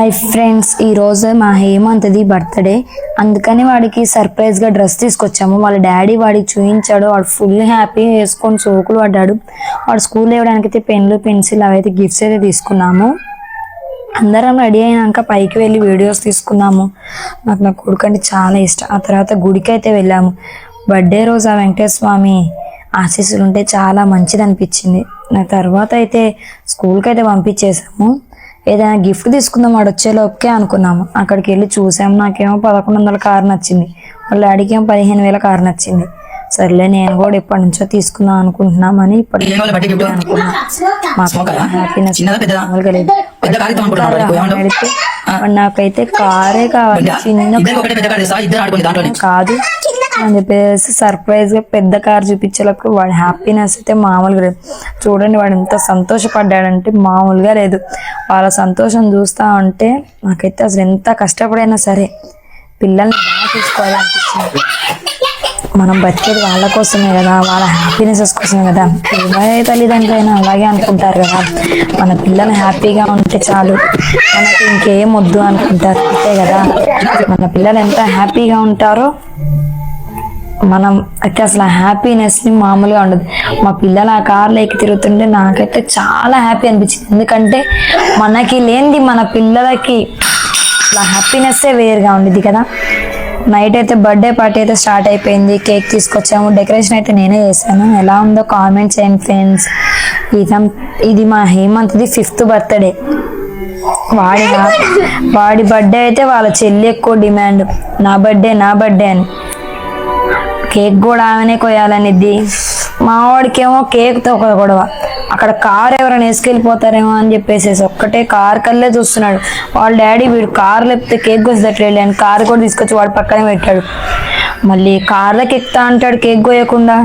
Hi friends, ఈరోజు మా హేమంత్ది birthday. అందుకని వాడికి సర్ప్రైజ్గా డ్రెస్ తీసుకొచ్చాము. వాళ్ళ డాడీ వాడికి చూపించాడు. వాడు ఫుల్ హ్యాపీ వేసుకొని సోకులు పడ్డాడు. వాడు స్కూల్ ఇవ్వడానికి అయితే పెన్లు పెన్సిల్ అవైతే గిఫ్ట్స్ అయితే తీసుకున్నాము. అందరం రెడీ అయినాక పైకి వెళ్ళి వీడియోస్ తీసుకున్నాము. నాకు నా కొడుకు అంటే చాలా ఇష్టం. ఆ తర్వాత గుడికి అయితే వెళ్ళాము. బర్త్డే రోజు ఆ వెంకటేశ్వర స్వామి ఆశీస్సులు ఉంటే చాలా మంచిది అనిపించింది. నా తర్వాత అయితే స్కూల్కి అయితే పంపించేసాము. ఏదైనా గిఫ్ట్ తీసుకుందాం వాడు వచ్చేలోపుకే అనుకున్నాము. అక్కడికి వెళ్ళి చూసాము. నాకేమో 1100 కారు నచ్చింది, వాళ్ళ డాడీకి ఏమో 15,000 కారు నచ్చింది. సర్లే నేను కూడా ఎప్పటి నుంచో తీసుకుందాం అనుకుంటున్నామని ఇప్పటికీ అనుకున్నా. మాకు హ్యాపీనెస్ నాకైతే కారే కావాలి, చిన్న కాదు అని చెప్పేసి సర్ప్రైజ్ గా పెద్ద కార్ చూపించేటప్పుడు వాడి హ్యాపీనెస్ అయితే మామూలుగా లేదు. చూడండి వాడు ఎంత సంతోషపడ్డాడంటే మామూలుగా లేదు. వాళ్ళ సంతోషం చూస్తా ఉంటే నాకైతే అసలు ఎంత కష్టపడైనా సరే పిల్లల్ని బాగా చూసుకోవాలనిపించింది. మనం బతికేది వాళ్ళ కోసమే కదా, వాళ్ళ హ్యాపీనెసెస్ కోసమే కదా. ఎవరి తల్లిదండ్రులు అయినా అలాగే అనుకుంటారు కదా, మన పిల్లలు హ్యాపీగా ఉంటే చాలు, మనకి ఇంకేం వద్దు అనుకుంటారు. అంతే కదా, మన పిల్లలు ఎంత హ్యాపీగా ఉంటారో మనం అయితే అసలు ఆ హ్యాపీనెస్ని మామూలుగా ఉండదు. మా పిల్లలు ఆ కార్లో ఎక్కి తిరుగుతుంటే నాకైతే చాలా హ్యాపీ అనిపించింది. ఎందుకంటే మనకి లేనిది మన పిల్లలకి అసలు హ్యాపీనెస్సే వేరుగా ఉండేది కదా. నైట్ అయితే బర్త్డే పార్టీ అయితే స్టార్ట్ అయిపోయింది. కేక్ తీసుకొచ్చాము. డెకరేషన్ అయితే నేనే చేశాను. ఎలా ఉందో కామెంట్ చేయండి ఫ్రెండ్స్. ఇది మా హేమంత్ది 5th బర్త్డే. వాడి బర్త్డే అయితే వాళ్ళ చెల్లి ఎక్కువ డిమాండ్, నా బర్త్డే అని. కేక్ కూడా ఆమెనే కొయ్యాలనిద్ది. మా వాడికేమో కేక్తో ఒక గొడవ. అక్కడ కారు ఎవరైనా వేసుకెళ్ళిపోతారేమో అని చెప్పేసి ఒక్కటే కార్ కల్లే చూస్తున్నాడు. వాళ్ళ డాడీ వీడు కారు లేకపోతే కేక్ కోసేటట్లేదు అని కారు కూడా తీసుకొచ్చి వాడు పక్కనే పెట్టాడు. మళ్ళీ కార్లోకి ఎక్కుతా అంటాడు కేక్ కోయకుండా.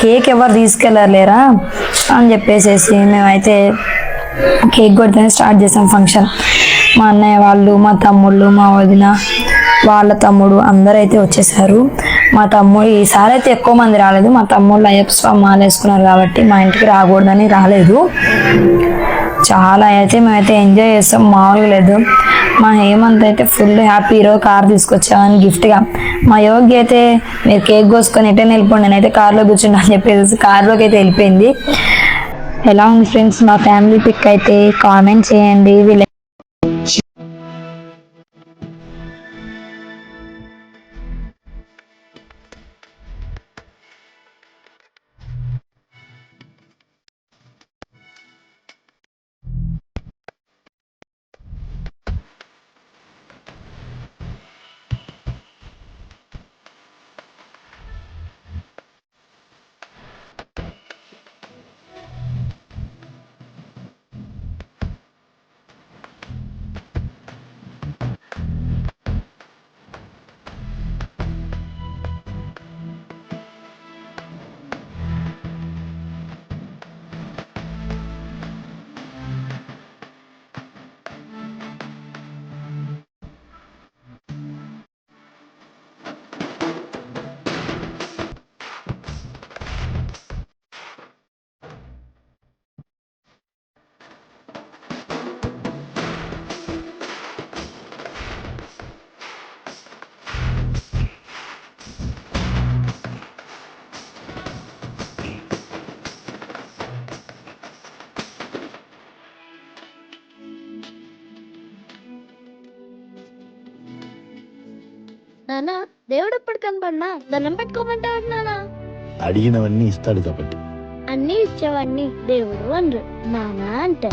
కేక్ ఎవరు తీసుకెళ్ళలేరా అని చెప్పేసేసి మేమైతే కేక్ కొడితేనే స్టార్ట్ చేసాం ఫంక్షన్. మా అన్నయ్య వాళ్ళు, మా తమ్ముళ్ళు, మా వదిన, వాళ్ళ తమ్ముడు అందరూ అయితే వచ్చేసారు. మా తమ్ముడు ఈసారి అయితే ఎక్కువ మంది రాలేదు. మా తమ్ముళ్ళు అయ్యప్ప స్వామి మాల వేసుకున్నారు కాబట్టి మా ఇంటికి రాకూడదని రాలేదు. చాలా అయితే మేమైతే ఎంజాయ్ చేస్తాం, మామూలుగా లేదు. మా హేమంత్ అయితే ఫుల్ హ్యాపీ, ఈరోజు కార్ తీసుకొచ్చామని గిఫ్ట్గా. మా యోగి అయితే మీరు కేక్ కోసుకొని ఎటైనా వెళ్ళిపోండి, నేనైతే కార్లో కూర్చుంటా అని చెప్పేసి కార్లోకి అయితే వెళ్ళిపోయింది. ఎలా ఉంది ఫ్రెండ్స్ మా ఫ్యామిలీ పిక్ అయితే కామెంట్ చేయండి. నానా దేవుడు ఎప్పుడు కనపడినా దండం పెట్టుకోమంటాడు నానా. అడిగినవన్నీ ఇస్తాడు కాబట్టి అన్ని ఇచ్చేవాడిని దేవుడు అనరు, నానా అంటే.